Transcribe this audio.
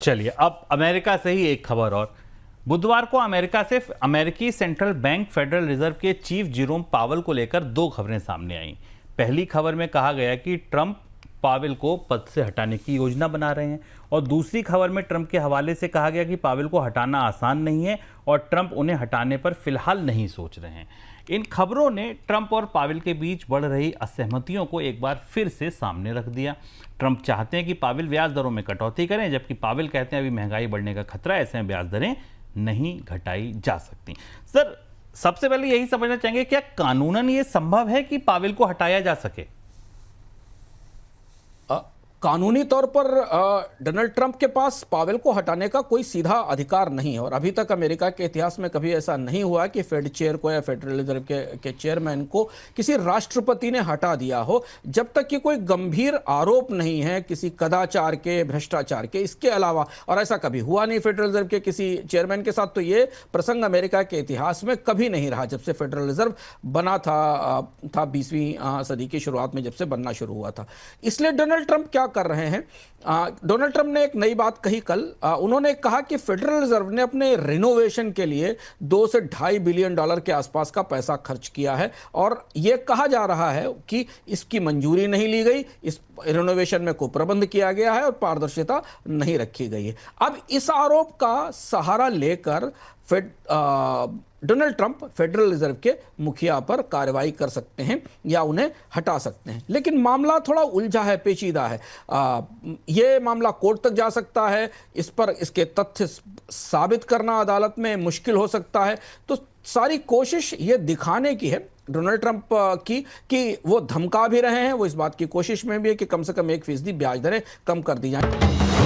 चलिए अब अमेरिका से ही एक खबर और। बुधवार को अमेरिका से अमेरिकी सेंट्रल बैंक फेडरल रिजर्व के चीफ जेरोम पावेल को लेकर दो खबरें सामने आईं। पहली खबर में कहा गया कि ट्रंप पावेल को पद से हटाने की योजना बना रहे हैं और दूसरी खबर में ट्रंप के हवाले से कहा गया कि पावेल को हटाना आसान नहीं है और ट्रंप उन्हें हटाने पर फिलहाल नहीं सोच रहे हैं। इन खबरों ने ट्रंप और पावेल के बीच बढ़ रही असहमतियों को एक बार फिर से सामने रख दिया। ट्रंप चाहते हैं कि पावेल ब्याज दरों में कटौती करें, जबकि पावेल कहते हैं अभी महंगाई बढ़ने का खतरा है, ऐसे में ब्याज दरें नहीं घटाई जा सकती। सर, सबसे पहले यही समझना चाहेंगे, क्या कानूनन ये संभव है कि पावेल को हटाया जा सके? कानूनी तौर पर डोनाल्ड ट्रंप के पास पावेल को हटाने का कोई सीधा अधिकार नहीं है और अभी तक अमेरिका के इतिहास में कभी ऐसा नहीं हुआ कि फेड चेयर को या फेडरल रिजर्व के चेयरमैन को किसी राष्ट्रपति ने हटा दिया हो, जब तक कि कोई गंभीर आरोप नहीं है किसी कदाचार के, भ्रष्टाचार के। इसके अलावा और ऐसा कभी हुआ नहीं फेडरल रिजर्व के किसी चेयरमैन के साथ। तो ये प्रसंग अमेरिका के इतिहास में कभी नहीं रहा जब से फेडरल रिजर्व बना था 20वीं सदी की शुरुआत में, जब से बनना शुरू हुआ था। इसलिए डोनाल्ड ट्रंप क्या कर रहे हैं, डोनाल्ड ट्रंप ने एक नई बात कही कल। उन्होंने कहा कि फेडरल रिजर्व ने अपने रिनोवेशन के लिए 2 से ढाई बिलियन डॉलर के आसपास का पैसा खर्च किया है और यह कहा जा रहा है कि इसकी मंजूरी नहीं ली गई, इस रिनोवेशन में कुप्रबंध किया गया है और पारदर्शिता नहीं रखी गई है। अब इस आरोप का सहारा लेकर डोनाल्ड ट्रंप फेडरल रिजर्व के मुखिया पर कार्रवाई कर सकते हैं या उन्हें हटा सकते हैं। लेकिन मामला थोड़ा उलझा है, पेचीदा है। यह मामला कोर्ट तक जा सकता है, इस पर इसके तथ्य साबित करना अदालत में मुश्किल हो सकता है। तो सारी कोशिश ये दिखाने की है डोनाल्ड ट्रंप की कि वो धमका भी रहे हैं, वो इस बात की कोशिश में भी है कि कम से कम 1% ब्याज दरें कम कर दी जाएं।